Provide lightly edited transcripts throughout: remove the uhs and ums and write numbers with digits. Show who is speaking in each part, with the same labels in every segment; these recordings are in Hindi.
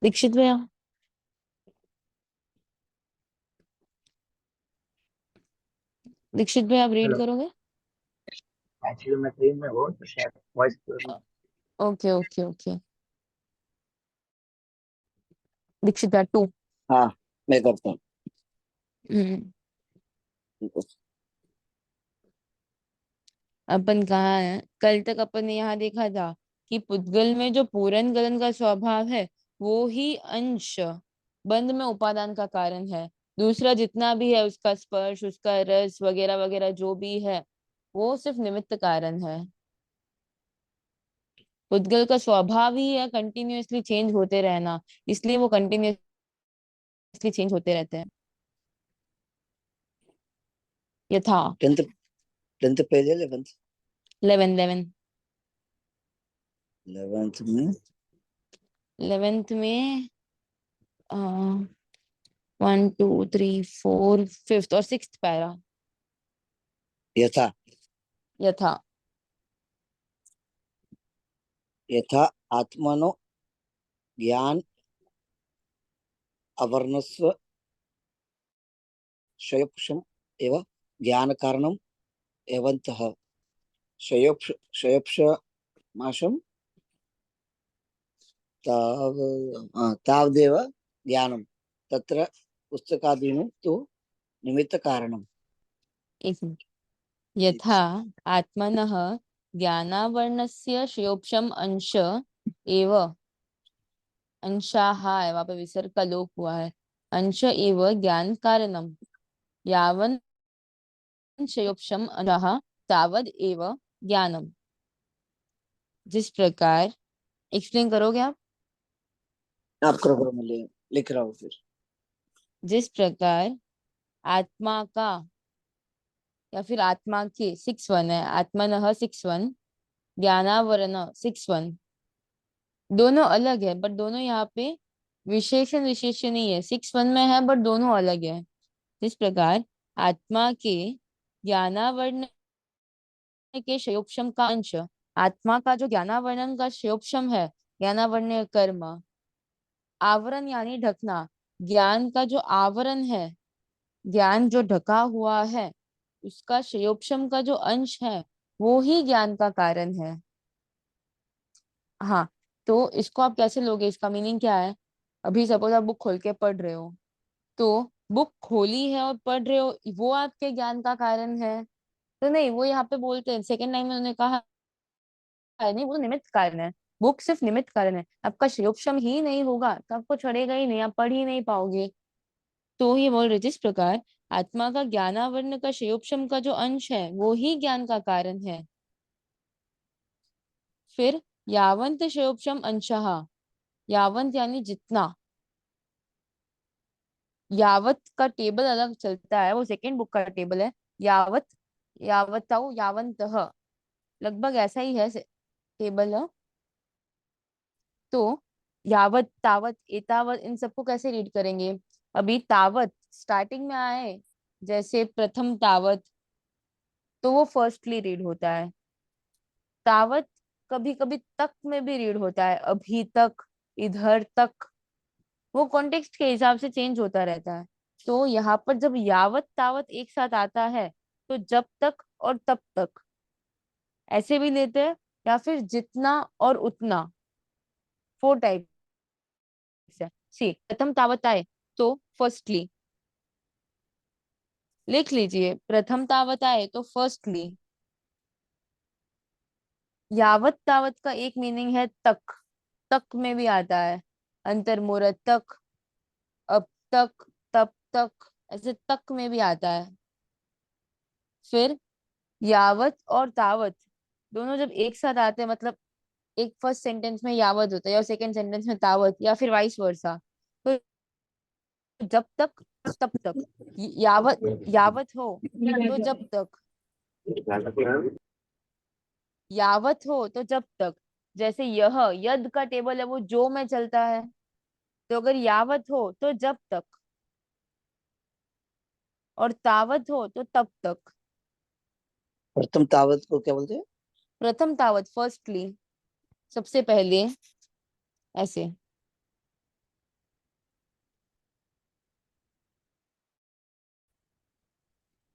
Speaker 1: दीक्षित भैया, दीक्षित भैया आप रीड
Speaker 2: हेलो।
Speaker 1: करोगे?
Speaker 2: एक्चुअली मैं ट्रेन में हूँ तो शायद voice.
Speaker 1: Okay okay okay. Dixit भैया 2।
Speaker 3: हाँ, मैं करता हूँ।
Speaker 1: अपन कहाँ है? कल तक अपन ने यहाँ देखा था कि पुद्गल में जो पूरन गलन का स्वभाव है वो ही अंश बंध में उपादान का कारण है। दूसरा जितना भी है उसका स्पर्श, उसका रस वगैरह वगैरह जो भी है वो सिर्फ निमित्त कारण है। पुद्गल का स्वभाव ही है कंटिन्यूअसली चेंज होते रहना, इसलिए वो कंटिन्यूअसली चेंज होते रहते हैं। यथा
Speaker 3: 10th पेज है, 11th
Speaker 1: 11
Speaker 3: में
Speaker 1: 11th में 1 2 3 4 5th और 6th पैरा।
Speaker 3: यथा
Speaker 1: यथा
Speaker 3: यथा आत्मनो ज्ञान अवर्णस्व क्षयक्षम एव ज्ञान कारणम एवंतः क्षयक्षमाशम तावदेव ज्ञानम तत्र पुस्तकादीनु तु निमित्त कारणम।
Speaker 1: एक मिनट। यथा आत्मनः ज्ञानावरणस्य क्षयोक्षम अंश एव अंशाः है, वहां पे विसर्ग का लोप हुआ है। अंश एव ज्ञान कारणम यावन् क्षयोक्षम अंशः तावद एव ज्ञानम। जिस प्रकार, एक्सप्लेन करोगे आप?
Speaker 3: आप करो, मैं लिख रहा हूँ फिर।
Speaker 1: जिस प्रकार आत्मा का या फिर आत्मा के 6 1 है, आत्मनः 6 1, ज्ञानावरण 6 1, दोनों अलग है बट दोनों यहाँ पे विशेषण विशेष्य नहीं है। 6 1 में है बट दोनों अलग है। जिस प्रकार आत्मा के ज्ञानावरण के क्षयोक्षम का अंश, आत्मा का जो ज्ञानावरण का क्षयोक्षम है, ज्ञानावरण कर्म, आवरण यानी ढकना, ज्ञान का जो आवरण है, ज्ञान जो ढका हुआ है, उसका क्षयोक्षम का जो अंश है वो ही ज्ञान का कारण है। हाँ, तो इसको आप कैसे लोगे? इसका मीनिंग क्या है? अभी सपोज आप बुक खोल के पढ़ रहे हो, तो बुक खोली है और पढ़ रहे हो, वो आपके ज्ञान का कारण है? तो नहीं, वो यहाँ पे बोलते हैं सेकंड लाइन में उन्होंने कहा है नहीं, वो निमित्त कारण है। बुक सिर्फ निमित्त कारण है, आपका क्षयोक्षम ही नहीं होगा तो आपको चढ़ेगा ही नहीं, आप पढ़ ही नहीं पाओगे। तो ये बोल रहे जिस प्रकार आत्मा का ज्ञानावरण का क्षयोक्षम का जो अंश है वो ही ज्ञान का कारण है। फिर यावंत क्षयोक्षम अंशः, यावंत यानी जितना, यावत का टेबल अलग चलता है, वो सेकेंड बुक का टेबल है। यावत, यावताऊ, यावंतः, लगभग ऐसा ही है टेबल है। तो यावत, तावत, एतावत, इन सबको कैसे रीड करेंगे? अभी तावत स्टार्टिंग में आए, जैसे प्रथम तावत, तो वो फर्स्टली रीड होता है। तावत कभी कभी तक में भी रीड होता है, अभी तक, इधर तक, वो कॉन्टेक्स्ट के हिसाब से चेंज होता रहता है। तो यहाँ पर जब यावत तावत एक साथ आता है तो जब तक और तब तक ऐसे भी लेते हैं, या फिर जितना और उतना, 4 टाइप है। सी प्रथम तावत आए तो फर्स्टली लिख लीजिए, प्रथम तावत आए तो फर्स्टली। यावत तावत का एक मीनिंग है तक, तक में भी आता है, अंतर्मुहूर्त तक, अब तक, तब तक, ऐसे तक में भी आता है। फिर यावत और तावत दोनों जब एक साथ आते हैं, मतलब एक फर्स्ट सेंटेंस में यावत होता है और सेकंड सेंटेंस में तावत, या फिर वाइस वर्सा, तो जब तक तब तक, यावत, यावत हो तो जब तक, यावत हो तो जब तक। जैसे यह यद का टेबल है वो जो में चलता है, तो अगर यावत हो तो जब तक, और तावत हो तो तब तक।
Speaker 3: प्रथम तावत को क्या बोलते हैं?
Speaker 1: प्रथम तावत फर्स्टली, सबसे पहले, ऐसे।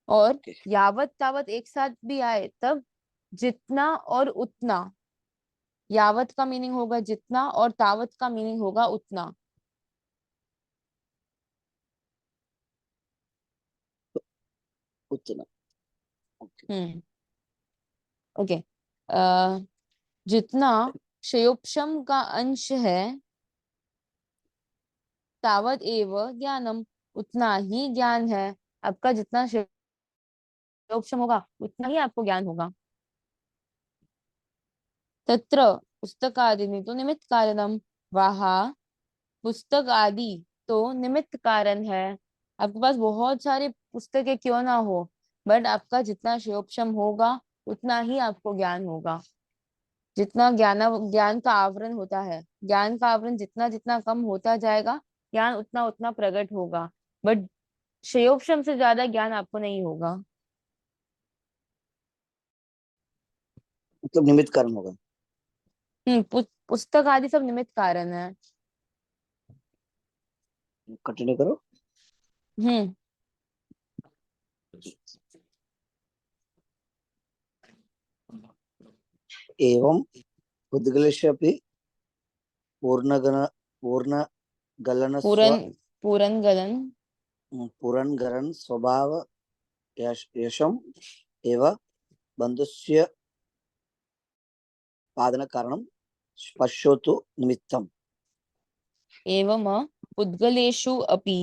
Speaker 1: और
Speaker 3: Okay.
Speaker 1: यावत तावत एक साथ भी आए तब जितना और उतना। यावत का मीनिंग होगा जितना और तावत का मीनिंग होगा उतना।
Speaker 3: उतना। Okay.
Speaker 1: ओके। जितना क्षयोपशम का अंश है तावत एव ज्ञानम, उतना ही ज्ञान है। आपका जितना क्षयोपशम होगा उतना ही आपको ज्ञान होगा। तत्र पुस्तकादि तो निमित्त कारणम, वहाँ पुस्तक आदि तो निमित्त कारण है। आपके पास बहुत सारे पुस्तकें क्यों ना हो, बट आपका जितना क्षयोपशम होगा उतना ही आपको ज्ञान होगा। जितना ज्ञान का आवरण होता है, ज्ञान का आवरण जितना जितना कम होता जाएगा ज्ञान उतना उतना प्रकट होगा, बट क्षयोपशम से ज्यादा ज्ञान आपको नहीं होगा।
Speaker 3: मतलब निमित्त कारण होगा।
Speaker 1: पुस्तक आदि सब निमित्त कारण है।
Speaker 3: कंटिन्यू करो।
Speaker 1: हम्म
Speaker 3: एवं उद्गलस्य अपि पूर्णगण पूर्णगलन स्व
Speaker 1: पूरन पूरन गलन
Speaker 3: पूर्णगलन स्वभाव यशम एव बंधुस्य पादन कारणम स्पर्शोतु निमित्तम।
Speaker 1: एवं पुद्गलेषु अपि,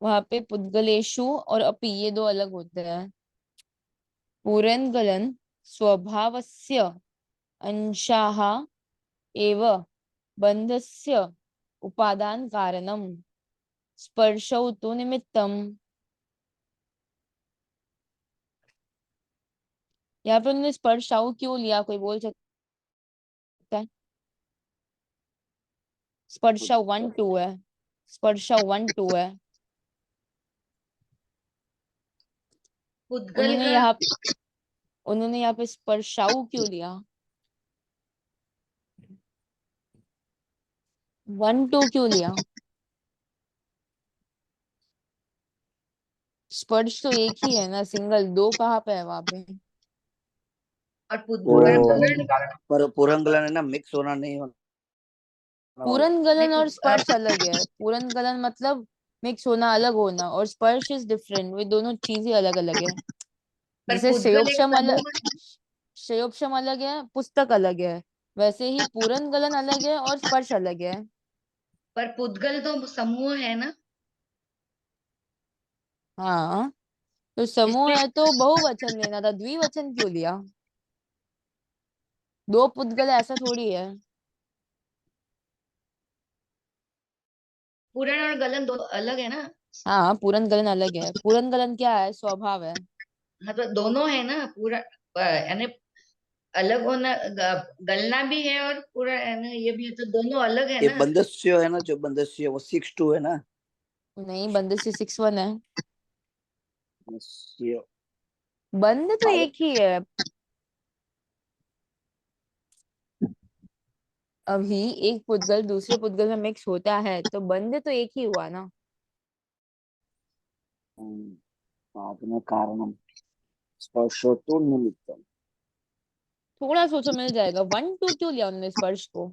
Speaker 1: वहां पे पुद्गलेषु और अपि ये दो अलग होते हैं। पूरन गलन स्वभावस्य अंशाः एव बंधस्य उपादान कारणम स्पर्शौ तु निमित्तम। यहाँ पे उन्होंने स्पर्शाऊ क्यों लिया, कोई बोल सकता है? स्पर्शा 1 2 है, स्पर्शा 1 2 है।
Speaker 4: उद्गल
Speaker 1: उन्होंने
Speaker 4: का
Speaker 1: यहाँ उन्होंने यहाँ पे स्पर्शाऊ क्यों लिया, 1 2 क्यों लिया? स्पर्श तो एक ही है ना, सिंगल, दो कहाँ पे है वहां पे?
Speaker 4: और
Speaker 2: पूरन
Speaker 3: वो
Speaker 2: गलन
Speaker 4: पुद्गल
Speaker 2: कारण।
Speaker 3: पर पूर्णगलन है ना, मिक्स होना नहीं होना वाला।
Speaker 1: पूरन
Speaker 4: नहीं
Speaker 1: गलन और स्पर्श अलग है। पूरन गलन मतलब मिक्स होना, अलग होना, और स्पर्श इज डिफरेंट। वे दोनों चीजें अलग अलग है।
Speaker 4: पर
Speaker 1: जैसे
Speaker 4: पुद्गल एक
Speaker 1: क्षयोपशम अलग,
Speaker 4: समूह है।
Speaker 1: क्षयोपशम अलग है, पुस्तक अलग है, वैसे ही पूरन गलन अलग है और स्पर्श अलग है।
Speaker 4: पर पुद्गल तो समूह है ना,
Speaker 1: हाँ, तो समूह
Speaker 4: इसलिए
Speaker 1: है तो बहुवचन लेना था, द्विवचन क्यों लिया? दो पुद्गल ऐसा थोड़ी है।
Speaker 4: पूरण और गलन दो अलग है ना।
Speaker 1: हाँ, पूरन गलन अलग है। पूरन गलन क्या है? स्वभाव है।
Speaker 4: हाँ तो दोनों है ना, पूरा यानी अलग होना, गलना भी है और पूरा यानी ये भी है, तो दोनों अलग है
Speaker 3: ये
Speaker 4: ना।
Speaker 3: बंदस्य है ना, जो बंदस्य वो 6-2 है ना।
Speaker 1: नहीं, बंद से 6 1 है।
Speaker 3: बंदस्य
Speaker 1: बंद तो
Speaker 3: पाद-
Speaker 1: एक ही है। अभी एक पुद्गल दूसरे पुद्गल में मिक्स होता है तो बंद तो एक ही हुआ ना।
Speaker 3: पादन कारणम स्पर्शोतु निमित्तम।
Speaker 1: थोड़ा सोचो, मिल जाएगा। 1 2 क्यों लिया उन्होंने स्पर्श को?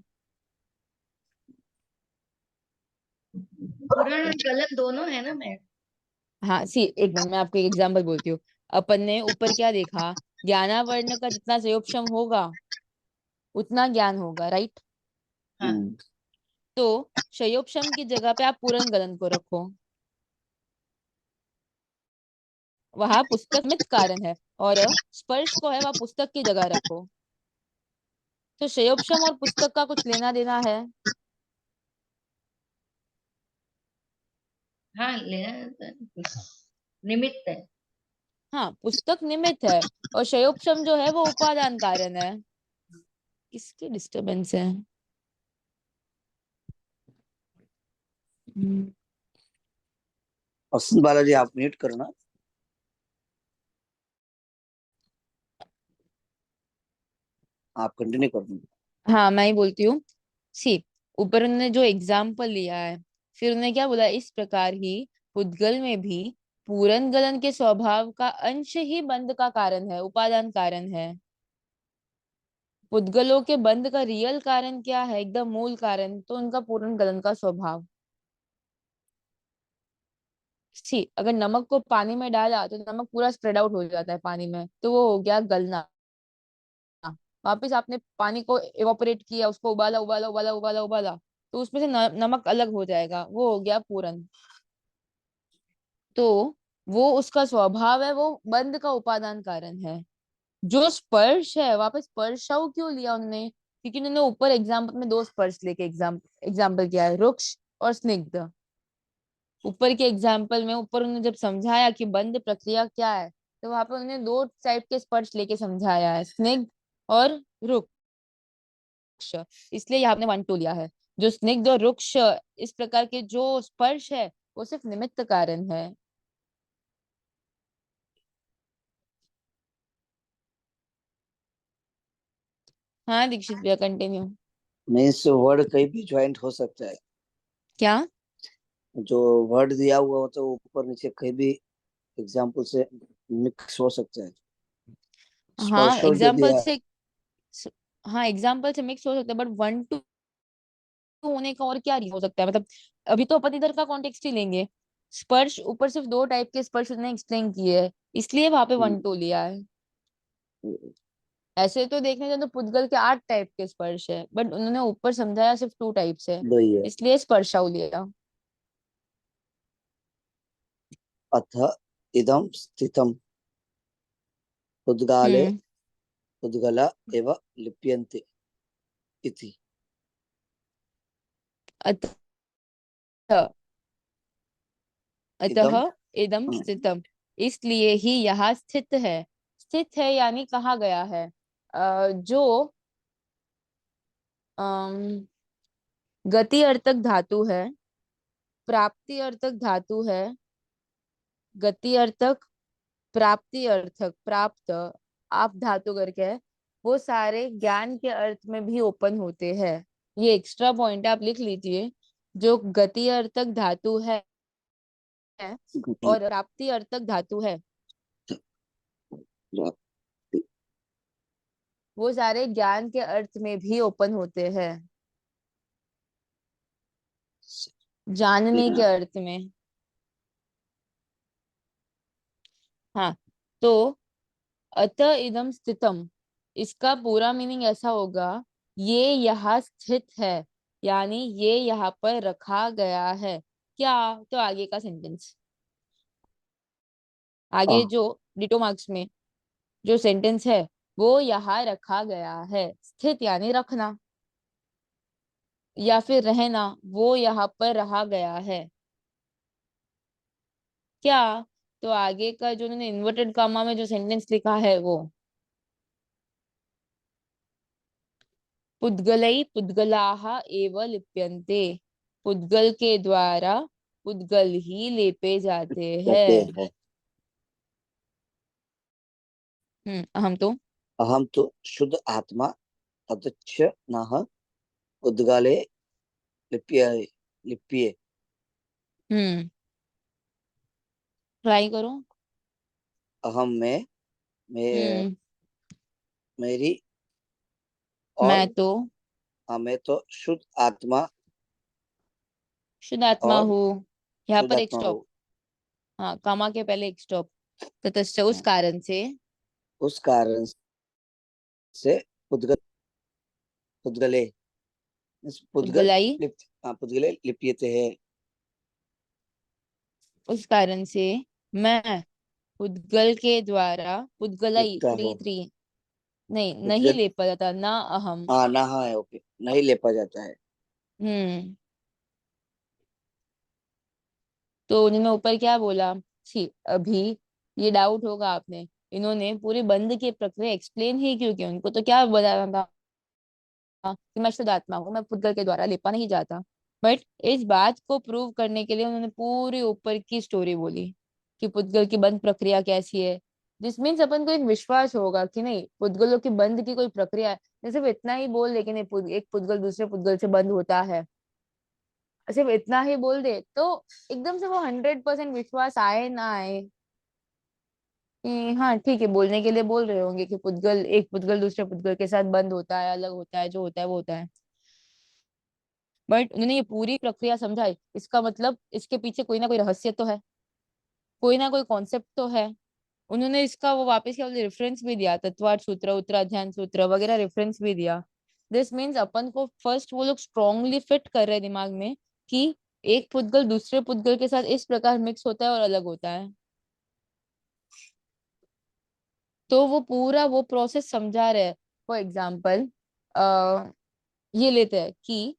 Speaker 4: पूरण और गलन दोनों है ना। मैं
Speaker 1: हाँ, सी एक मिनट, मैं आपको एक एग्जांपल बोलती हूँ। अपन ने ऊपर क्या देखा, ज्ञानावर्ण का जितना संयोगक्षम होगा उतना ज्ञान होगा, राइट?
Speaker 4: हाँ
Speaker 1: तो संयोगक्षम की जगह पे आप पूर्ण गलन को रखो, वहां पुस्तक मित कारण है, और स्पर्श को है वह पुस्तक की जगह रखो। तो संयोगक्षम और पुस्तक का कुछ लेना देना है?
Speaker 4: हाँ, निमित्त है।
Speaker 1: हाँ, पुस्तक निमित्त है और संयोगक्षम जो है वो उपादान कारण है। किसकी डिस्टरबेंस है? हम्म,
Speaker 3: वसंत बालाजी आप म्यूट करना। आप कंटिन्यू कर दो।
Speaker 1: हाँ, मैं ही बोलती हूँ। सी, ऊपर उन्होंने जो एग्जाम्पल लिया है, फिर उन्होंने क्या बोला, इस प्रकार ही पुद्गल में भी पूरन गलन के स्वभाव का अंश ही बंध का कारण है, उपादान कारण है। पुद्गलों के बंध का रियल कारण क्या है, एकदम मूल कारण, तो उनका पूर्ण गलन का स्वभाव। सी, अगर नमक को पानी में डाला तो नमक पूरा स्प्रेड आउट हो जाता है पानी में, तो वो हो गया गलना। वापिस आपने पानी को इवापोरेट किया, उसको उबाला उबाला उबाला उबाला उबाला, तो उसमें से नमक अलग हो जाएगा, वो हो गया पूरन। तो वो उसका स्वभाव है, वो बंध का उपादान कारण है। जो स्पर्श है, वहां पे स्पर्शाऊ क्यों लिया उन्होंने, क्योंकि उन्होंने ऊपर एग्जाम्पल में दो स्पर्श लेके एग्जाम्पल किया है, रुक्ष और स्निग्ध। ऊपर के एग्जाम्पल में ऊपर उन्होंने जब समझाया कि बंध प्रक्रिया क्या है, तो वहां पे उन्होंने दो टाइप के स्पर्श लेके समझाया है, स्निग्ध और रुक्ष। इसलिए यहाँ आपने 1 2 लिया है। जो स्निग्ध और रुक्ष इस प्रकार के जो स्पर्श है, वो सिर्फ निमित्त कारण है। हाँ दीक्षित भैया, कंटिन्यू।
Speaker 3: मीन्स वर्ड कहीं भी ज्वाइंट हो सकता है।
Speaker 1: क्या?
Speaker 3: जो वर्ड दिया हुआ होता है वो ऊपर नीचे कहीं भी एग्जाम्पल से मिक्स हो सकता है।
Speaker 1: हाँ
Speaker 3: स्पर्शो जो
Speaker 1: एग्जाम्पल
Speaker 3: दिया
Speaker 1: से, हाँ एग्जाम्पल से मिक्स हो सकता है, बट 1 2 होने का और क्या हो सकता है, मतलब अभी तो अपन इधर का कॉन्टेक्स्ट ही लेंगे। स्पर्श ऊपर सिर्फ दो टाइप के स्पर्श उन्होंने एक्सप्लेन किए हैं, इसलिए वहां पे 1 2 लिया है। ऐसे तो देखने जाए तो पुद्गल के 8 टाइप के स्पर्श है, बट उन्होंने ऊपर समझाया सिर्फ 2 टाइप से,
Speaker 3: दो ही है।
Speaker 1: इसलिए स्पर्शाऊ लिया।
Speaker 3: अथ इदं स्थितम् उद्गाले
Speaker 1: हम्म।
Speaker 3: उद्गला एव लिप्यन्ते इति।
Speaker 1: अतः अतः
Speaker 3: इदं
Speaker 1: इदम स्थितम, इसलिए ही यहाँ स्थित है। स्थित है यानी कहा गया है। जो अम, गति अर्थक धातु है, प्राप्ति अर्थक धातु है, गति अर्थक, प्राप्ति अर्थक, प्राप्त आप धातु करके है, वो सारे ज्ञान के अर्थ में भी ओपन होते हैं। ये एक्स्ट्रा पॉइंट है, आप लिख लीजिए। जो गति अर्थक धातु है
Speaker 3: गति
Speaker 1: और प्राप्ति अर्थक धातु है,
Speaker 3: प्राप्ति
Speaker 1: वो सारे ज्ञान के अर्थ में भी ओपन होते हैं, जानने के अर्थ में। हाँ, तो अतः इदम स्थितम, इसका पूरा मीनिंग ऐसा होगा, ये यहाँ स्थित है, यानी ये यहाँ पर रखा गया है। क्या? तो आगे का सेंटेंस, आगे जो डिटो मार्क्स में जो सेंटेंस है, वो यहाँ रखा गया है। स्थित यानी रखना या फिर रहना, वो यहाँ पर रहा गया है। क्या? तो आगे का जो उन्होंने इन्वर्टेड कामा में जो सेंटेंस लिखा है वो, पुद्गलै पुद्गलाः एव लिप्यन्ते, पुद्गल के द्वारा पुद्गल ही लेपे जाते
Speaker 3: कहते
Speaker 1: हैं।
Speaker 3: हैं।
Speaker 1: हम तो
Speaker 3: अहम तो शुद्ध आत्मा तदच्च नः उद्गाले लिप्य लिप्ये।
Speaker 1: हम्म ट्राई करो।
Speaker 3: अहम मैं
Speaker 1: हम्म
Speaker 3: मेरी
Speaker 1: मैं
Speaker 3: और
Speaker 1: तो
Speaker 3: मैं तो शुद्ध आत्मा
Speaker 1: शुद्ध आत्मा
Speaker 3: और
Speaker 1: हूँ। यहाँ
Speaker 3: शुद्ध
Speaker 1: पर एक
Speaker 3: आत्मा
Speaker 1: स्टॉप,
Speaker 3: हूँ।
Speaker 1: हाँ कामा के पहले एक स्टॉप। ततश्च उस कारण से,
Speaker 3: उस कारण से पुद्गल पुद्गले पुद्गल
Speaker 1: पुद्गलाई,
Speaker 3: लिप पुद्गले लिप्यते हैं।
Speaker 1: उस कारण से मैं पुद्गल के द्वारा, पुद्गलाई
Speaker 3: लिखता
Speaker 1: थ्री
Speaker 3: हूँ।
Speaker 1: थ्री नहीं, नहीं
Speaker 3: पुद्गल
Speaker 1: ले पाता ना अहम।
Speaker 3: नहा है, ओके, नहीं लेपा जाता है।
Speaker 1: हम्म तो उन्होंने ऊपर क्या बोला, सी अभी ये डाउट होगा आपने, इन्होंने पूरी बंद की प्रक्रिया एक्सप्लेन ही क्यों की, उनको तो क्या बताना था कि मैं शुद्ध आत्मा हूँ, मैं पुद्गल के द्वारा लेपा नहीं जाता। बट इस बात को प्रूव करने के लिए उन्होंने पूरी ऊपर की स्टोरी बोली कि पुद्गल की बंद प्रक्रिया कैसी है। जिस मीन्स अपन को एक विश्वास होगा कि नहीं, पुद्गलों की बंद की कोई प्रक्रिया है। जैसे वो इतना ही बोल, लेकिन एक पुद्गल दूसरे पुद्गल से बंद होता है, सिर्फ इतना ही बोल दे तो एकदम से वो 100% विश्वास आए ना आए कि हाँ ठीक है, बोलने के लिए बोल रहे होंगे कि पुद्गल, एक पुद्गल दूसरे पुद्गल के साथ बंद होता है, अलग होता है, जो होता है वो होता है। बट उन्होंने ये पूरी प्रक्रिया समझाई, इसका मतलब इसके पीछे कोई ना कोई रहस्य तो है, कोई ना कोई कॉन्सेप्ट तो है। उन्होंने इसका वो वापस क्या बोलते रेफरेंस भी दिया, तत्वार्थ सूत्र, उत्तराध्यान सूत्र वगैरह रेफरेंस भी दिया। दिस मीन्स अपन को फर्स्ट वो लोग स्ट्रांगली फिट कर रहे हैं दिमाग में कि एक पुद्गल दूसरे पुद्गल के साथ इस प्रकार मिक्स होता है और अलग होता है। तो वो पूरा वो प्रोसेस समझा रहे हैं। फॉर एग्जाम्पल ये लेते हैं कि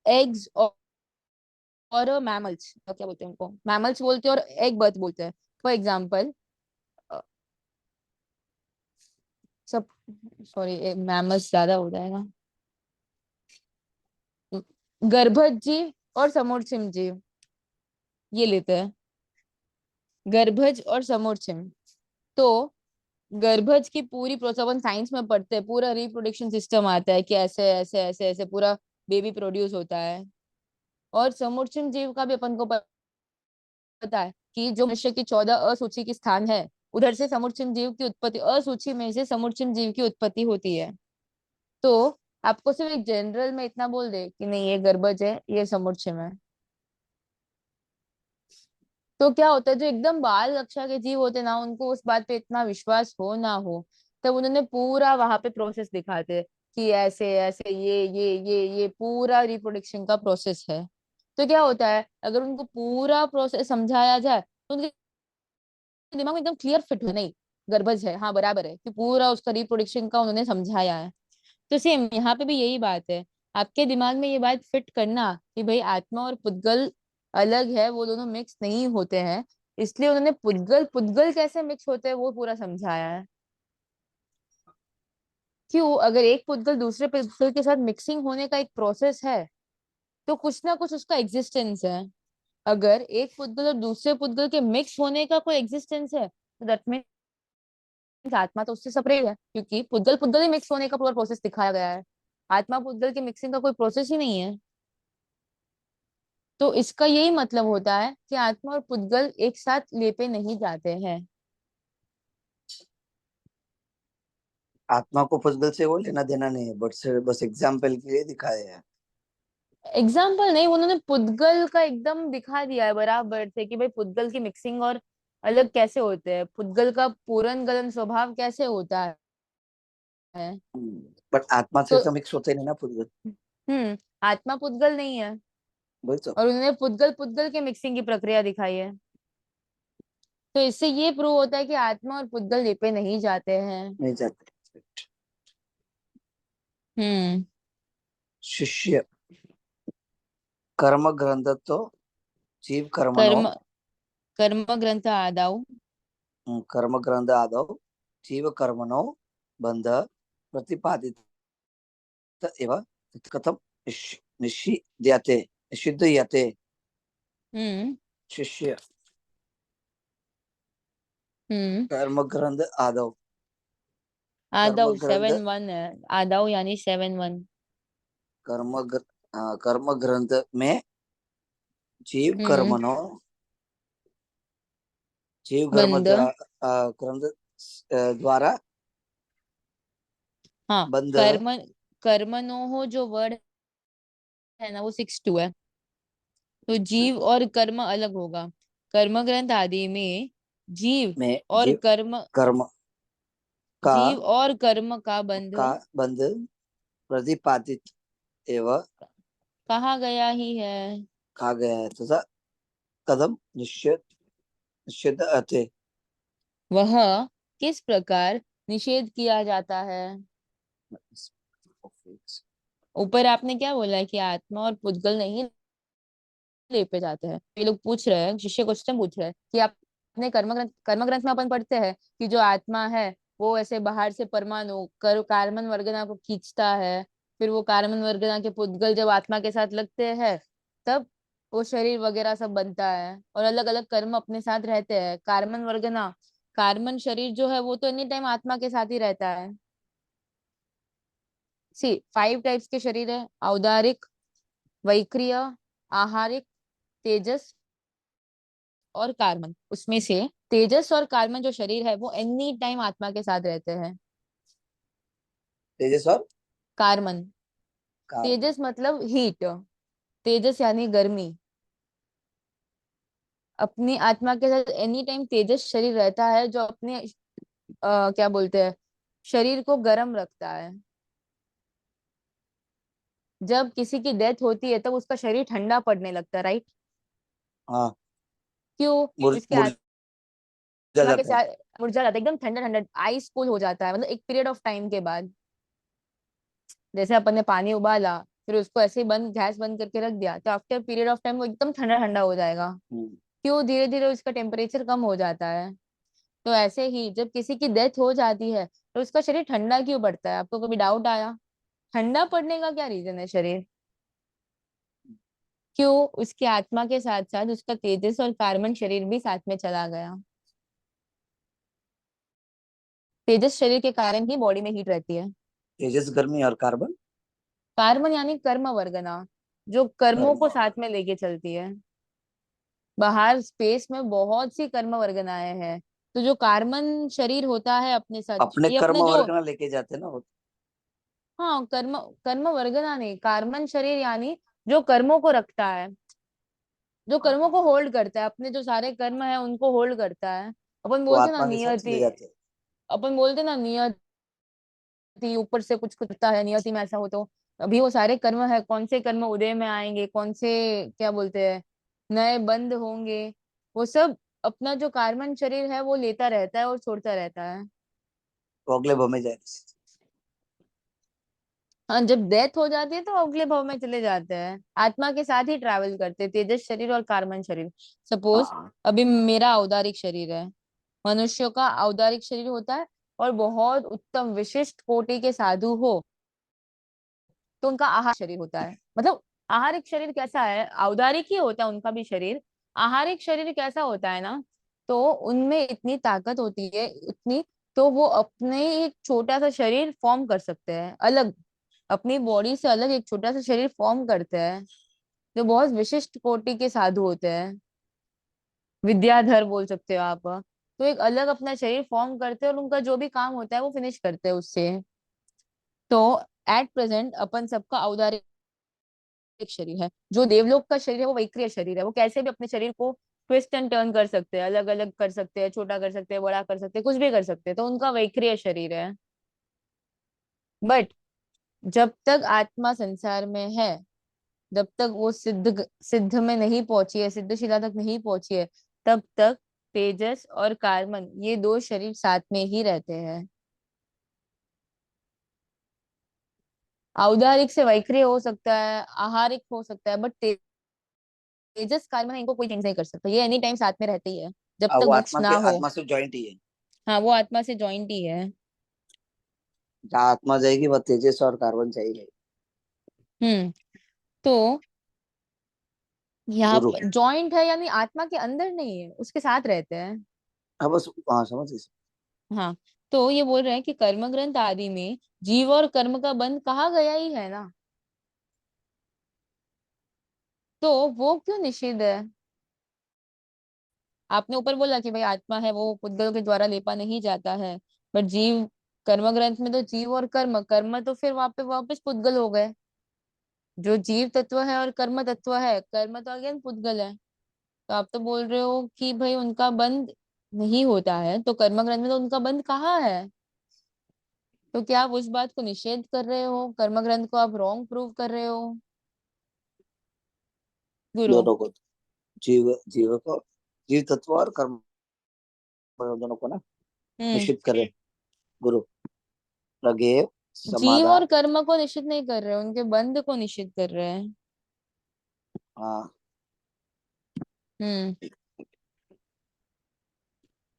Speaker 1: एग्स और मैमल्स, क्या बोलते हैं उनको, मैमल्स बोलते हैं और एग बर्थ बोलते हैं। फॉर एग्जाम्पल सब, सॉरी मैमल्स ज्यादा हो जाएगा, गर्भज जीव और समोच्चम जीव, ये लेते हैं गर्भज और समोच्चम। तो गर्भज की पूरी प्रोसेस अपन साइंस में पढ़ते हैं, पूरा रिप्रोडक्शन सिस्टम आता है कि ऐसे ऐसे ऐसे ऐसे पूरा बेबी प्रोड्यूस होता है। और समोच्चम जीव का भी अपन को पता है कि जो मनुष्य की 14 असूची की स्थान है, उधर से समोच्चम जीव की उत्पत्ति, असूची में से समोच्चम जीव की उत्पत्ति होती है। तो आपको सिर्फ एक जनरल में इतना बोल दे कि नहीं ये गर्भज है, ये समोच्चम है, तो क्या होता है, जो एकदम बाल कक्षा के जीव होते ना, उनको उस बात पे इतना विश्वास हो ना हो, तब उन्होंने पूरा वहां पे प्रोसेस दिखाते हैं कि ऐसे ऐसे ये पूरा रिप्रोडक्शन का प्रोसेस है। तो क्या होता है, अगर उनको पूरा प्रोसेस समझाया जाए तो उनके दिमाग में एकदम क्लियर फिट है, नहीं गर्भज है, हाँ बराबर है, कि पूरा उसका रिप्रोडक्शन का उन्होंने समझाया है। तो सेम यहाँ पे भी यही बात है, आपके दिमाग में ये बात फिट करना कि भाई आत्मा और पुद्गल अलग है, वो दोनों मिक्स नहीं होते हैं, इसलिए उन्होंने पुद्गल पुद्गल कैसे मिक्स होते हैं वो पूरा समझाया है। क्यों, अगर एक पुद्गल दूसरे पुद्गल के साथ मिक्सिंग होने का एक प्रोसेस है तो कुछ ना कुछ उसका एग्जिस्टेंस है। अगर एक पुद्गल और दूसरे पुद्गल के मिक्स होने का कोई एग्जिस्टेंस है तो दैट मीन्स आत्मा तो उससे सेपरेट है, क्योंकि पुद्गल पुद्गल ही मिक्स होने का पूरा प्रोसेस दिखाया गया है, आत्मा पुद्गल के मिक्सिंग का कोई प्रोसेस ही नहीं है। तो इसका यही मतलब होता है कि आत्मा और पुद्गल एक साथ लेपे नहीं जाते हैं।
Speaker 3: आत्मा को पुद्गल से वो लेना देना नहीं है, बट से बस एग्जाम्पल के लिए दिखाया है।
Speaker 1: एग्जाम्पल नहीं, उन्होंने पुद्गल का एकदम दिखा दिया है बराबर से कि भाई पुद्गल की मिक्सिंग और अलग कैसे होते हैं, पुद्गल का पूरन गलन स्वभाव कैसे होता है।
Speaker 3: बट आत्मा से
Speaker 1: तो
Speaker 3: तो मिक्स होते नहीं ना पुद्गल।
Speaker 1: आत्मा पुद्गल नहीं है,
Speaker 3: वही तो।
Speaker 1: और उन्होंने पुद्गल पुद्गल के मिक्सिंग की प्रक्रिया दिखाई है। तो इससे ये प्रूव होता है कि आत्मा और पुद्गल लेपे नहीं जाते हैं।
Speaker 3: नहीं जाते।
Speaker 1: हम्म।
Speaker 3: शिष्य कर्म ग्रंथ तो जीव कर्मणो,
Speaker 1: कर्म कर्म ग्रंथ आदाउ,
Speaker 3: कर्म ग्रंथ आदौ जीव कर्मणो बंध प्रतिपादित एव कथम निषिध्यते निषिध्यते।
Speaker 1: हम्म
Speaker 3: शिष्य
Speaker 1: हम्म
Speaker 3: कर्म ग्रंथ आदौ, कर्म
Speaker 1: आदाउ
Speaker 3: ग्रंथ
Speaker 1: 7-1 है, आदाउ यानी 7-1।
Speaker 3: कर्म ग्रंथ में जीव
Speaker 1: हम्म
Speaker 3: कर्मणो, जीव कर्म
Speaker 1: बंद,
Speaker 3: ग्रंथ द्वारा
Speaker 1: हाँ
Speaker 3: बंध।
Speaker 1: कर्म, कर्मणोह जो वर्ड है ना वो 6-2 है, तो जीव और कर्म अलग होगा। कर्म ग्रंथ आदि में जीव
Speaker 3: में
Speaker 1: और
Speaker 3: जीव
Speaker 1: कर्म,
Speaker 3: कर्म का
Speaker 1: जीव और कर्म का बंध
Speaker 3: बंध प्रतिपादित एवं
Speaker 1: कहा गया ही है।
Speaker 3: कहा गया है तथा कदम निश्चित निश्चित अते।
Speaker 1: वह किस प्रकार निषेध किया जाता है। ऊपर आपने क्या बोला है कि आत्मा और पुद्गल नहीं लेपे जाते हैं, ये लोग पूछ रहे हैं, शिष्य क्वेश्चन पूछ रहे हैं कि आपने कर्म ग्रंथ में अपन पढ़ते हैं कि जो आत्मा है वो ऐसे बाहर से परमाणु कार्बन वर्गना को खींचता है, फिर वो कार्बन वर्गना के पुद्गल जब आत्मा के साथ लगते हैं तब वो शरीर वगैरह सब बनता है, और अलग अलग कर्म अपने साथ रहते हैं। कार्बन वर्गना, कार्बन शरीर जो है वो तो एनी टाइम आत्मा के साथ ही रहता है। सी 5 टाइप्स के शरीर है, औदारिक, वैक्रिय, आहारिक, तेजस और कार्बन। उसमें से तेजस और कार्बन जो शरीर है वो एनी टाइम आत्मा के साथ रहते हैं।
Speaker 3: तेजस और
Speaker 1: कार्बन,
Speaker 3: कार्बन।
Speaker 1: तेजस मतलब हीट, तेजस यानी गर्मी। अपनी आत्मा के साथ एनी टाइम तेजस शरीर रहता है जो अपने क्या बोलते हैं, शरीर को गर्म रखता है। जब किसी की डेथ होती है तब उसका शरीर ठंडा पड़ने लगता है, राइट?
Speaker 3: हाँ,
Speaker 1: क्यों? उसके
Speaker 3: मुरझा
Speaker 1: आत्मा के
Speaker 3: जाता है।
Speaker 1: साथ मुरझा जाता है, एकदम ठंडा ठंडा, आइस कूल हो जाता है, मतलब एक पीरियड ऑफ टाइम के बाद। जैसे अपन ने पानी उबाला, फिर उसको ऐसे ही बंद, गैस बंद करके रख दिया, तो आफ्टर पीरियड ऑफ टाइम वो एकदम ठंडा ठंडा हो जाएगा।
Speaker 3: हम्म,
Speaker 1: क्यों? धीरे धीरे उसका टेम्परेचर कम हो जाता है। तो ऐसे ही जब किसी की डेथ हो जाती है तो उसका शरीर ठंडा क्यों पड़ता है? आपको कभी डाउट आया? ठंडा पड़ने का क्या रीजन है शरीर? क्यों? उसकी आत्मा के साथ साथ उसका तेजस और कार्बन शरीर भी साथ में चला गया। तेजस शरीर के कारण ही बॉडी में हीट रहती है।
Speaker 3: तेजस गर्मी और कार्बन
Speaker 1: कार्बन यानी कर्म वर्गना, जो कर्मों
Speaker 3: कर्म।
Speaker 1: को साथ में लेके चलती है। बाहर स्पेस में बहुत सी कर्म वर्गनाएं हैं, तो जो कार्बन शरीर होता है अपने साथ,
Speaker 3: अपने
Speaker 1: ये
Speaker 3: कर्म
Speaker 1: अपने जो,
Speaker 3: वर्ग ना लेके जाते हैं ना वो।
Speaker 1: हाँ, कर्म, कर्म वर्गना नहीं, कार्बन शरीर यानी जो कर्मों को रखता है, जो कर्मों को होल्ड करता है, अपने जो सारे कर्म है उनको होल्ड करता है। अपन
Speaker 3: वो
Speaker 1: बोलते ना
Speaker 3: आत्मा के साथ
Speaker 1: नियति,
Speaker 3: चले जाते हैं।
Speaker 1: अपन बोलते ना नियति, ऊपर से कुछ करता है, नियति में ऐसा हो, तो अभी वो सारे कर्म है, कौन से कर्म उदय में आएंगे, कौन से क्या बोलते हैं नए बंद होंगे, वो सब अपना जो कार्बन शरीर है वो लेता रहता है और छोड़ता रहता है।
Speaker 3: वो अगले भव में जाएगा।
Speaker 1: हाँ, जब डेथ हो जाती है तो अगले भव में चले जाते हैं, आत्मा के साथ ही ट्रैवल करते हैं, तेजस शरीर और कार्बन शरीर। सपोज
Speaker 3: हाँ,
Speaker 1: अभी मेरा औदारिक शरीर है, मनुष्यों का औदारिक शरीर होता है, और बहुत उत्तम विशिष्ट कोटि के साधु हो तो उनका आहार शरीर होता है। मतलब आहारिक शरीर कैसा है, औदारिक ही होता है उनका भी शरीर। आहारिक शरीर कैसा होता है ना, तो उनमें इतनी ताकत होती है, उतनी, तो वो अपने एक छोटा सा शरीर फॉर्म कर सकते हैं अलग, अपनी बॉडी से अलग एक छोटा सा शरीर फॉर्म करते हैं, जो बहुत विशिष्ट कोटि के साधु होते हैं, विद्याधर बोल सकते हो आप। तो एक अलग अपना शरीर फॉर्म करते हैं और उनका जो भी काम होता है वो फिनिश करते हैं उससे। तो एट प्रेजेंट अपन सबका औदारिक शरीर है। जो देवलोक का शरीर है वो वैक्रिय शरीर है, वो कैसे भी अपने शरीर को ट्विस्ट एंड टर्न कर सकते हैं, अलग अलग कर सकते हैं, छोटा कर सकते हैं, बड़ा कर सकते हैं, कुछ भी कर सकते हैं, तो उनका वैक्रिय शरीर है। बट जब तक आत्मा संसार में है, जब तक वो सिद्ध सिद्ध में नहीं पहुंची है, सिद्धशिला तक नहीं पहुंची है, तब तक तेजस और कार्बन ये दो शरीर साथ में ही रहते हैं। औदारिक से वैक्रिय हो सकता है, आहारिक हो सकता है, बट तेजस कार्बन है, इनको कोई चेंज नहीं कर सकता, ये एनी टाइम साथ में रहते ही है जब तक
Speaker 3: वो
Speaker 1: मोक्ष ना हो।
Speaker 3: आत्मा से जॉइंट ही है।
Speaker 1: हाँ, वो आत्मा से जॉइंट ही है।
Speaker 3: जहाँ आत्मा जाएगी वह तेजस और कार्बन चाहिए।
Speaker 1: हम्म। तो यहाँ
Speaker 3: गुरु।
Speaker 1: पर जॉइंट है यानी आत्मा के अंदर नहीं है, उसके साथ रहते हैं।
Speaker 3: हाँ बस, हाँ समझ गए।
Speaker 1: हाँ, तो ये बोल रहे हैं कि कर्म ग्रंथ आदि में जीव और कर्म का बंध कहा गया ही है ना, तो वो क्यों निषिद्ध है? आपने ऊपर बोला कि भाई आत्मा है वो पुद्गल के द्वारा लेपा नहीं जाता है, बट जीव, कर्म ग्रंथ में तो जीव और कर्म, कर्म तो फिर वहां पे वापस पुद्गल हो गए। जो जीव तत्व है और कर्म तत्व है, कर्म तो अगेन पुद्गल है। तो आप तो बोल रहे हो कि भाई उनका बंध नहीं होता है, तो कर्म ग्रंथ में तो उनका बंध कहाँ है? तो क्या आप उस बात को निषेध कर रहे हो, कर्म ग्रंथ को आप रॉन्ग प्रूव कर रहे हो गुरु?
Speaker 3: दोनों को, जीव जीव को, जीव तत्व और कर्म दोनों को ना
Speaker 1: हम्म।
Speaker 3: निश्चित करे गुरु। प्रगेव
Speaker 1: जीव और
Speaker 3: समाधान।
Speaker 1: कर्म को निषिद्ध नहीं कर रहे, उनके बंध को निषिद्ध कर रहे हैं।
Speaker 3: हाँ,
Speaker 1: हम्म।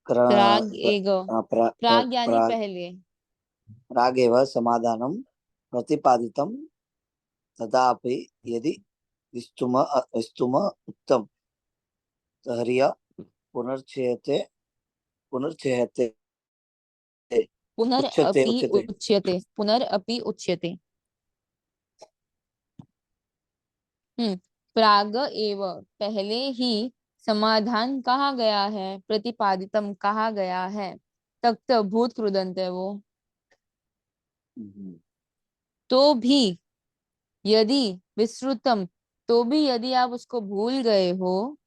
Speaker 3: क्र,
Speaker 1: प्राग
Speaker 3: प्र,
Speaker 1: एगो, प्राग यानी
Speaker 3: प्राग
Speaker 1: पहले।
Speaker 3: प्रागेव समाधानं प्रतिपादितं तदापि यदि विस्तुम उक्तं तर्हि पुनर्चयते पुनर्चयते उच्यते
Speaker 1: पुनरअपि
Speaker 3: उच्यते।
Speaker 1: उच्यते, पुनरअपि उच्यते। हम्म। प्राग एव, पहले ही, समाधान कहा गया है, प्रतिपादितम कहा गया है, तक्त भूत कृदंत है वो। तो भी यदि विश्रुतम, तो भी यदि आप उसको भूल गए हो,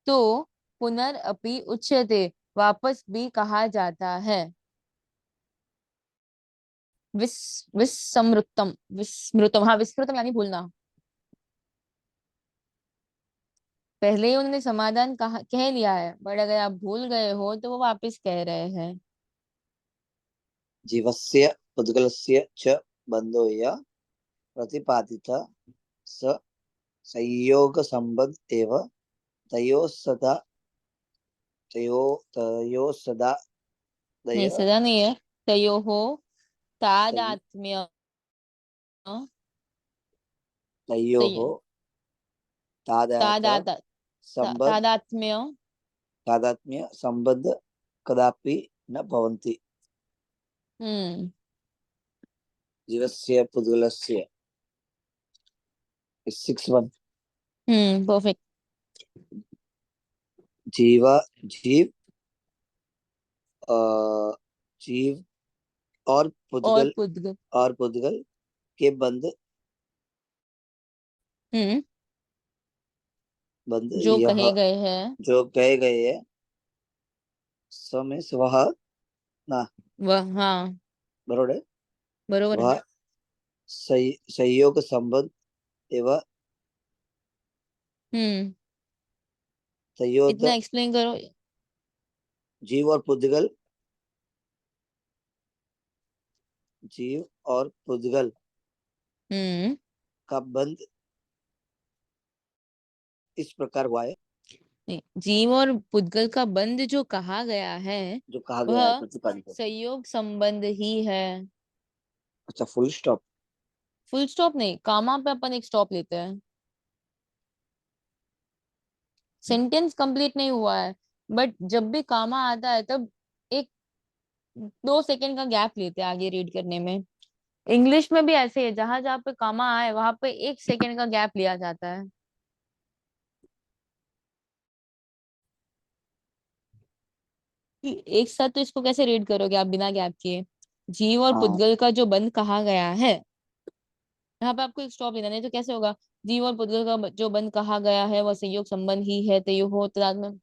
Speaker 1: तो पुनरअपि उच्यते, वापस भी कहा जाता है। विस्मृतम, विस्मृतम, हाँ विस्मृतम यानी भूलना। पहले ही उन्होंने समाधान कहा, कह लिया है, बट अगर आप भूल गए हो तो वो वापस कह रहे हैं।
Speaker 3: जीवस्य पुद्गलस्य च बंधो य प्रतिपादित स संयोग संबंध एव तयो सदा
Speaker 1: नहीं,
Speaker 3: दय
Speaker 1: सदा नहीं है। तयोः
Speaker 3: तय-
Speaker 1: तादात्म्य,
Speaker 3: तयोः
Speaker 1: तय
Speaker 3: तादात
Speaker 1: तादात
Speaker 3: संबंध
Speaker 1: तादात्म्य।
Speaker 3: तादात्म्य संबंध कदापि न भवन्ति।
Speaker 1: हम्म।
Speaker 3: जीवस्य पुद्गलस्य 6:1
Speaker 1: परफेक्ट।
Speaker 3: जीव जीव अ, जीव और
Speaker 1: और
Speaker 3: पुद्गल
Speaker 1: पुद्गल।
Speaker 3: के बंध
Speaker 1: हम्म।
Speaker 3: बंध
Speaker 1: जो
Speaker 3: यह
Speaker 1: कहे गए हैं
Speaker 3: जो कहे गए हैं समय स्वह ना
Speaker 1: वह, हाँ
Speaker 3: बरोबर है।
Speaker 1: बरोबर है।
Speaker 3: वह संयोग संबंध एवं
Speaker 1: हम्म।
Speaker 3: तयोद
Speaker 1: इतना एक्सप्लेन करो।
Speaker 3: जीव और पुद्गल जीव और पुद्गल
Speaker 1: हम्म।
Speaker 3: का बंध इस प्रकार हुआ है,
Speaker 1: नहीं, जीव और पुद्गल का बंध जो कहा गया है
Speaker 3: जो कहा गया है
Speaker 1: वह
Speaker 3: प्रतिपादित है।
Speaker 1: संयोग संबंध ही है।
Speaker 3: अच्छा, फुल स्टॉप।
Speaker 1: फुल स्टॉप नहीं, कामा पे अपन एक स्टॉप लेते हैं। सेंटेंस कंप्लीट नहीं हुआ है, बट जब भी कामा आता है तब एक 2 सेकंड का गैप लेते हैं आगे रीड करने में। इंग्लिश में भी ऐसे है, जहां जहां पे कामा आए वहां पे 1 सेकंड का गैप लिया जाता है। कि एक साथ तो इसको कैसे रीड करोगे आप बिना गैप किए? जीव और
Speaker 3: हाँ,
Speaker 1: पुद्गल का जो बंध कहा गया है, यहाँ पे आपको एक स्टॉप लेना, नहीं तो कैसे होगा? जीव और पुद्गल का जो बंध कहा गया है वह संयोग संबंध ही है, तयो हो तदाद में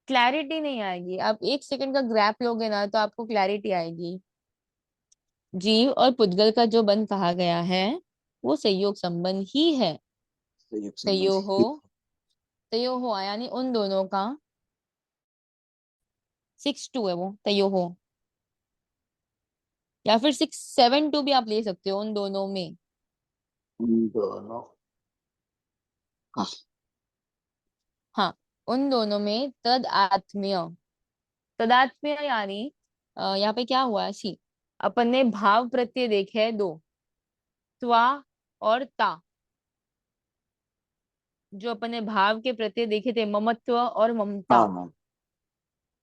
Speaker 1: क्लैरिटी नहीं आएगी। आप 1 सेकंड का गैप लोगे ना तो आपको क्लैरिटी आएगी। जीव और पुद्गल का जो बंध कहा गया है वो संयोग संबंध ही है।
Speaker 3: संयोग संबंध
Speaker 1: तयो हो, तयो हो यानी उन दोनों का। 6:2 है वो, तयो हो, या फिर 6:7 भी आप ले सकते हो, उन दोनों में।
Speaker 3: उन दोनों का
Speaker 1: हाँ, उन दोनों में तद आत्मीय, तदात्म्य यानी यहाँ पे क्या हुआ है, सी अपन ने भाव प्रत्यय देखे हैं दो, त्वा और ता। जो अपन ने भाव के प्रत्यय देखे थे, ममत्व और ममता।
Speaker 3: हाँ हाँ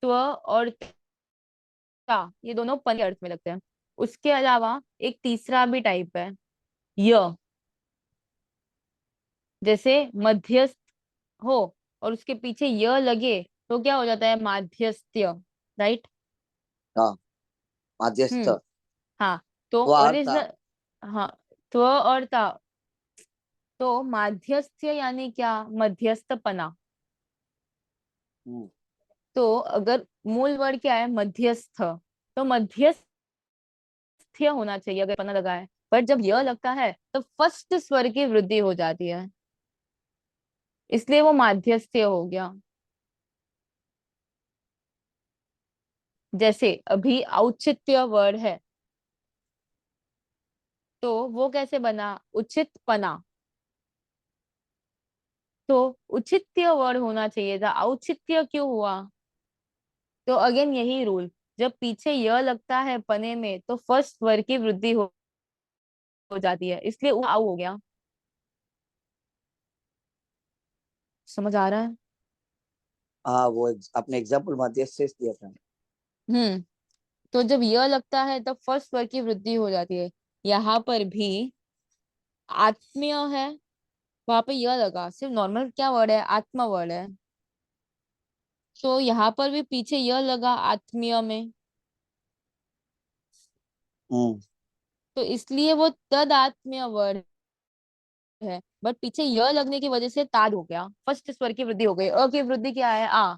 Speaker 1: त्व और ता ये दोनों पद के अर्थ में लगते हैं। उसके अलावा एक तीसरा भी टाइप है, य। जैसे मध्यस्थ हो और उसके पीछे य लगे तो क्या हो जाता है, माध्यस्थ्य। राइट।
Speaker 3: हाँ, मध्यस्थ
Speaker 1: हाँ, तो
Speaker 3: वार्ता।
Speaker 1: ओरिजिनल, हाँ, त्व और ता, तो माध्यस्थ्य यानी क्या, मध्यस्थपना।
Speaker 3: हम्म,
Speaker 1: तो अगर मूल वर्ड क्या है, मध्यस्थ, तो मध्यस्थ्य होना चाहिए अगर पना लगा है। पर जब यह लगता है तो फर्स्ट स्वर की वृद्धि हो जाती है, इसलिए वो माध्यस्थ्य हो गया। जैसे अभी औचित्य वर्ड है, तो वो कैसे बना, उचित पना। तो उचित्य वर्ड होना चाहिए था, औचित्य क्यों हुआ? तो अगेन यही रूल, जब पीछे यह लगता है पने में तो फर्स्ट स्वर की वृद्धि हो जाती है, इसलिए आउ हो गया। समझ आ रहा है?
Speaker 3: हाँ, वो अपने एग्जाम्पल मध्यस्थ से दिया था।
Speaker 1: हम्म। तो जब यह लगता है तब फर्स्ट स्वर की वृद्धि हो जाती है। यहाँ पर भी आत्मीय है, वहां पे यह लगा, सिर्फ नॉर्मल क्या वर्ड है, आत्मा वर्ड है, तो यहाँ पर भी पीछे यह लगा आत्मीय में,
Speaker 3: हम्म
Speaker 1: तो इसलिए वो तद आत्मीय वर्ड है, बट पीछे यह लगने की वजह से ताद हो गया, फर्स्ट स्वर की वृद्धि हो गई। अ की वृद्धि क्या है, आ।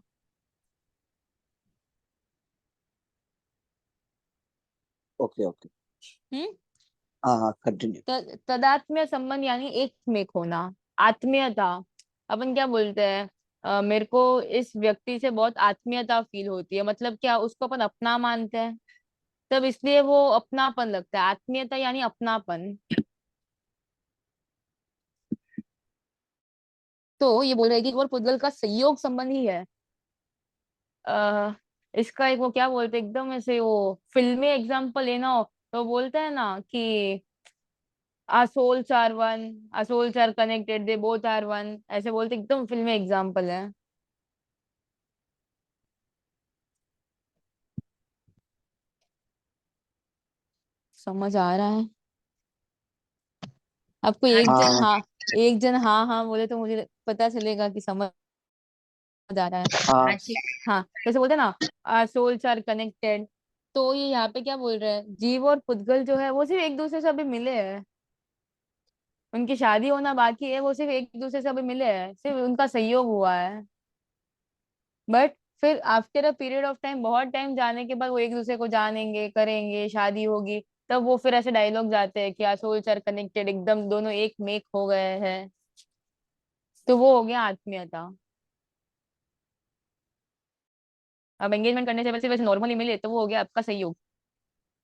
Speaker 3: Okay okay.
Speaker 1: हम्म।
Speaker 3: हाँ हाँ, कंटिन्यू।
Speaker 1: तदात्म्य संबंध यानी एक में होना, आत्मीयता। अपन क्या बोलते हैं, मेरे को इस व्यक्ति से बहुत आत्मीयता फील होती है, मतलब क्या, उसको अपन अपना मानते हैं, तब इसलिए वो अपनापन लगता है, आत्मीयता यानी अपनापन। तो ये बोल रहे हैं कि और पुद्गल का संयोग संबंध ही है। आ, इसका एक वो क्या बोलते हैं, एकदम ऐसे वो फिल्मी एग्जाम्पल लेना हो तो बोलते हैं ना कि our souls are one, our souls are connected, they both are one, ऐसे बोलते, एकदम फिल्मी एग्जाम्पल है। समझ आ रहा है आपको?
Speaker 4: हाँ
Speaker 1: एक जन
Speaker 3: हाँ
Speaker 1: हाँ, एक जन हाँ हाँ बोले तो मुझे पता चलेगा कि समझ आ रहा है।
Speaker 3: हाँ।
Speaker 4: हाँ ठीक।
Speaker 1: हाँ, जैसे बोलते हैं ना, our souls are connected, तो ये यहाँ पे क्या बोल रहे हैं, जीव और पुद्गल जो है वो सिर्फ एक दूसरे से अभी मिले हैं, उनकी शादी होना बाकी है, वो सिर्फ एक दूसरे से अभी मिले हैं, सिर्फ उनका संयोग हुआ है, बट फिर after a period of time, बहुत टाइम जाने के बाद वो एक दूसरे को जानेंगे, करेंगे, शादी होगी, तब वो फिर ऐसे डायलॉग जाते हैं कि आर सोल्स आर कनेक्टेड, एकदम दोनों एक मेक हो गए हैं, तो वो हो गया आत्मीयता। अब एंगेजमेंट करने से वैसे वैसे नॉर्मली मिले तो वो हो गया आपका संयोग।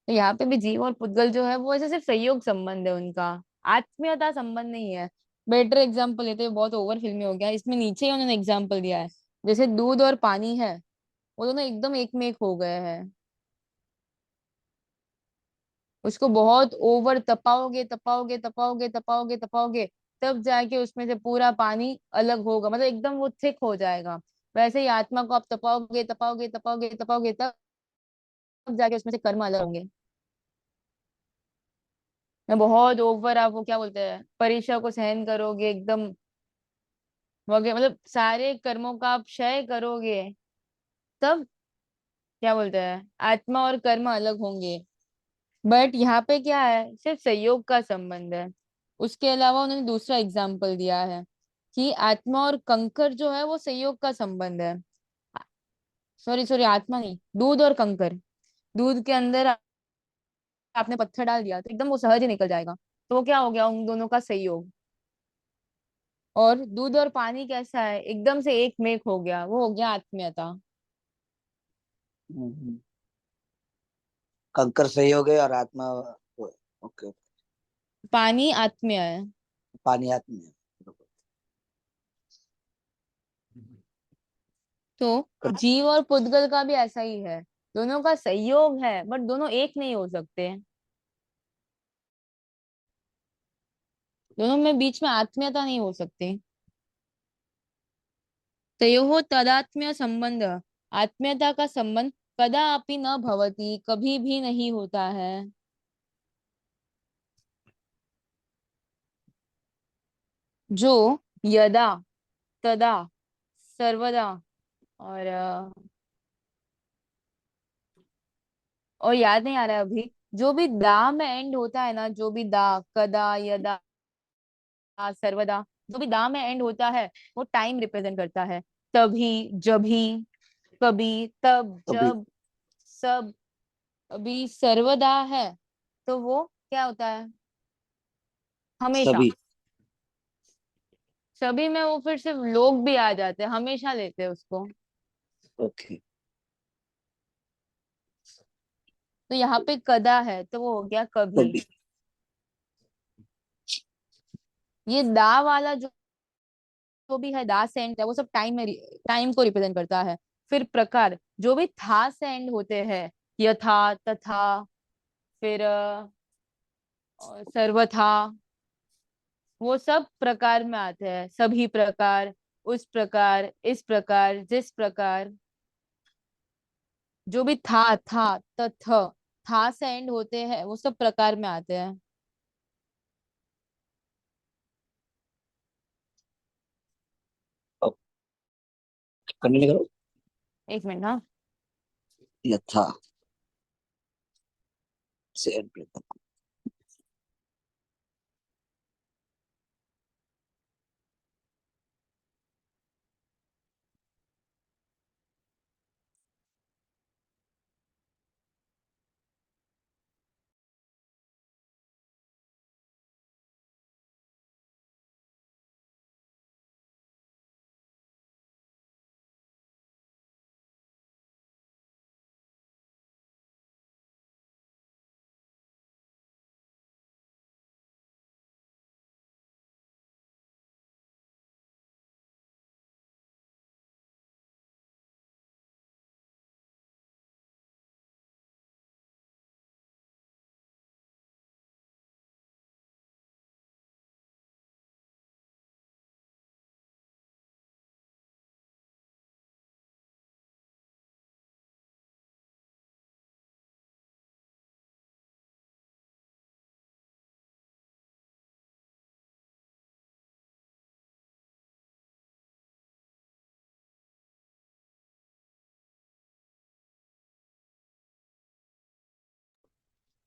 Speaker 1: तो यहाँ पे भी जीव और पुद्गल जो है वो ऐसे सिर्फ संयोग संबंध है उनका, आत्मीयता संबंध नहीं है। बेटर एग्जाम्पल लेते हैं, बहुत ओवर फिल्मी हो गया, इसमें नीचे ही उन्होंने एग्जाम्पल दिया है, जैसे दूध और पानी है, वो दोनों एकदम एक में एक हो गए हैं, उसको बहुत ओवर तपाओगे तपाओगे तपाओगे तपाओगे तपाओगे, तब जाके उसमें से पूरा पानी अलग होगा, मतलब एकदम वो थिक हो जाएगा। वैसे ही आत्मा को आप तपाओगे तपाओगे तपाओगे तपाओगे, तब जाके उसमें से कर्म अलग होंगे। मैं बहुत ओवर, आप वो क्या बोलते हैं, परीक्षा को सहन करोगे एकदम वगैरह, मतलब सारे कर्मों का आप क्षय करोगे, तब क्या बोलते हैं, आत्मा और कर्म अलग होंगे। बट यहाँ पे क्या है, सिर्फ संयोग का संबंध है। उसके अलावा उन्होंने दूसरा एग्जाम्पल दिया है कि आत्मा और कंकर जो है वो संयोग का संबंध है। सॉरी सॉरी, आत्मा नहीं, दूध और कंकर, दूध के अंदर आपने पत्थर डाल दिया तो एकदम वो सहज ही निकल जाएगा, तो वो क्या हो गया, उन दोनों का संयोग। और दूध और पानी कैसा है, एकदम से एक मेक हो गया, वो हो गया आत्मीयता।
Speaker 3: हम्म। कंकर सही हो गए और आत्मा। ओके।
Speaker 1: पानी आत्मीय है।
Speaker 3: पानी आत्मा है।
Speaker 1: तो जीव और पुद्गल का भी ऐसा ही है, दोनों का संयोग है बट दोनों एक नहीं हो सकते, दोनों में बीच में आत्मीयता नहीं हो सकती। तयोः तदात्म्य संबंध, आत्मीयता का संबंध कदापि न भवति, कभी भी नहीं होता है। जो यदा, तदा, सर्वदा, और याद नहीं आ रहा है अभी, जो भी दा में एंड होता है ना, जो भी दा, कदा, यदा, सर्वदा, जो भी दा में एंड होता है वो टाइम रिप्रेजेंट करता है, तभी, जभी, कभी, तब,
Speaker 3: अभी
Speaker 1: जब, सब। अभी सर्वदा है तो वो क्या होता है, हमेशा।
Speaker 3: सभी।
Speaker 1: सभी में वो फिर सिर्फ लोग भी आ जाते हैं, हमेशा लेते हैं उसको।
Speaker 3: ओके।
Speaker 1: तो यहाँ पे कदा है तो वो हो गया कभी।
Speaker 3: कभी।
Speaker 1: ये दा वाला जो भी है, दा से एंड है, वो सब टाइम में, टाइम को रिप्रेजेंट करता है। फिर प्रकार, जो भी था से एंड होते हैं, यथा, तथा, फिर और सर्वथा, वो सब प्रकार में आते हैं, सभी प्रकार, उस प्रकार, इस प्रकार, जिस प्रकार, जो भी था, तथ, था से एंड होते हैं, वो सब प्रकार में आते हैं।
Speaker 3: कंटिन्यू करो।
Speaker 1: एक मिनट, हाँ।
Speaker 3: यथा से end करो।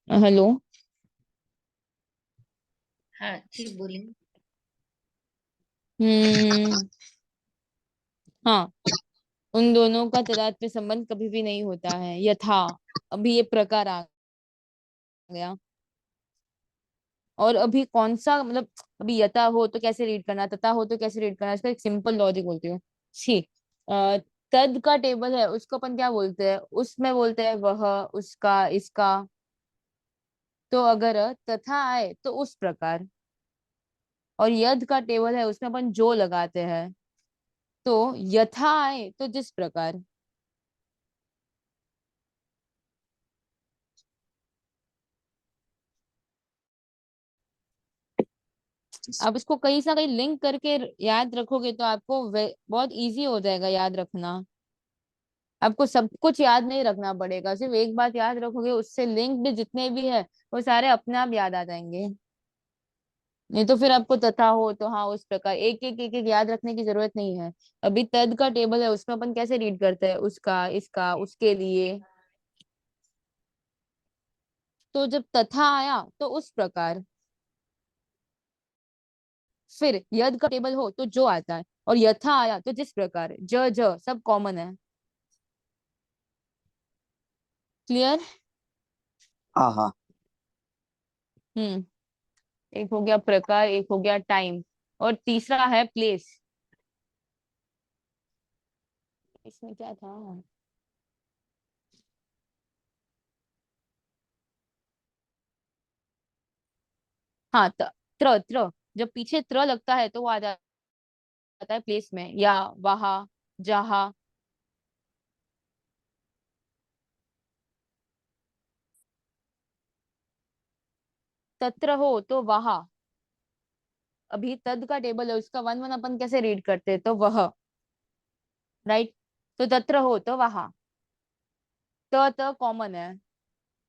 Speaker 1: हेलो।
Speaker 4: हाँ जी बोलिए।
Speaker 1: हम्म। हाँ, उन दोनों का तादात्म्य संबंध कभी भी नहीं होता है। यथा, अभी ये प्रकार आ गया। और अभी कौन सा, मतलब अभी यथा हो तो कैसे रीड करना, तथा हो तो कैसे रीड करना, इसका एक सिंपल लॉजिक बोलती हूँ। सी, तद का टेबल है, उसको अपन क्या बोलते हैं, उसमें बोलते हैं वह, उसका, इसका। तो अगर तथा आए तो उस प्रकार, और यद का टेबल है उसमें अपन जो लगाते हैं, तो यथा आए तो जिस प्रकार। आप इसको कहीं से कहीं लिंक करके याद रखोगे तो आपको बहुत इजी हो जाएगा याद रखना। आपको सब कुछ याद नहीं रखना पड़ेगा, सिर्फ एक बात याद रखोगे, उससे लिंक्ड जितने भी है वो सारे अपने आप याद आ जाएंगे। नहीं तो फिर आपको तथा हो तो हाँ उस प्रकार एक एक एक एक याद रखने की जरूरत नहीं है। अभी तद का टेबल है, उसमें अपन कैसे रीड करते हैं, उसका, इसका, उसके लिए। तो जब तथा आया तो उस प्रकार। फिर यद का टेबल हो तो जो आता है, और यथा आया तो जिस प्रकार, ज ज सब कॉमन है। क्लियर?
Speaker 3: हाँ हाँ।
Speaker 1: हम्म। एक हो गया प्रकार, एक हो गया टाइम, और तीसरा है प्लेस। इसमें क्या था? हाँ, त्र त्र, जब पीछे त्र लगता है तो वो आ जाता है प्लेस में, या वहा, जहा। तत्र हो तो वहा। अभी तद का टेबल है, उसका वन वन अपन कैसे रीड करते हैं, तो वह। राइट। तो तत्र हो तो वहा। त कॉमन है,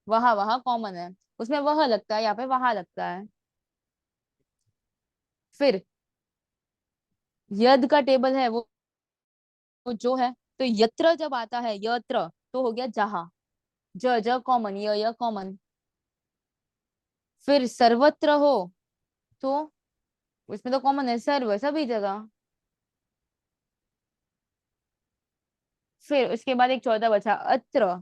Speaker 1: वहा वहा कॉमन है, उसमें वह लगता है, यहाँ पे वहा लगता है। फिर यद का टेबल है, वो जो है, तो यत्र जब आता है, यत्र, तो हो गया जहा। ज ज कॉमन, य कॉमन। फिर सर्वत्र हो तो उसमें तो कॉमन है, सर्व, सभी जगह। फिर उसके बाद एक चौथा बचा, अत्र।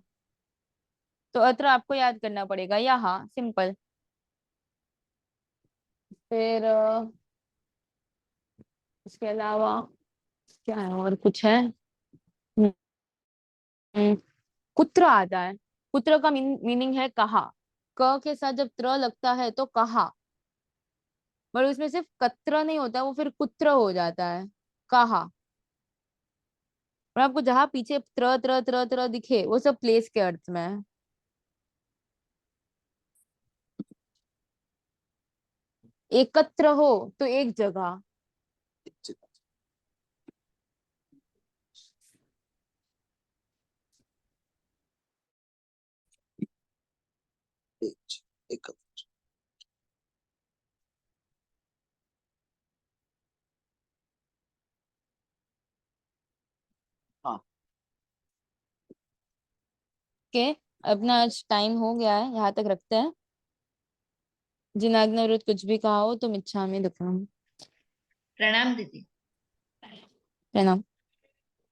Speaker 1: तो अत्र आपको याद करना पड़ेगा, यहाँ सिंपल। फिर उसके अलावा क्या है, और कुछ है? हम्म, हम्म, कुत्र आता है। कुत्र का मीनिंग है कहा। क के साथ जब त्र लगता है तो कहा। पर उसमें सिर्फ कत्र नहीं होता, वो फिर कुत्र हो जाता है, कहा। और आपको जहां पीछे त्र त्र त्र त्र दिखे, वो सब प्लेस के अर्थ में है। एकत्र हो तो एक जगह।
Speaker 3: एक एक हाँ।
Speaker 1: के अपना आज टाइम हो गया है, यहाँ तक रखते हैं। जिनाग्नवरुत कुछ भी कहा हो तो इच्छामि दुक्कड़म।
Speaker 4: प्रणाम दीदी।
Speaker 1: प्रणाम।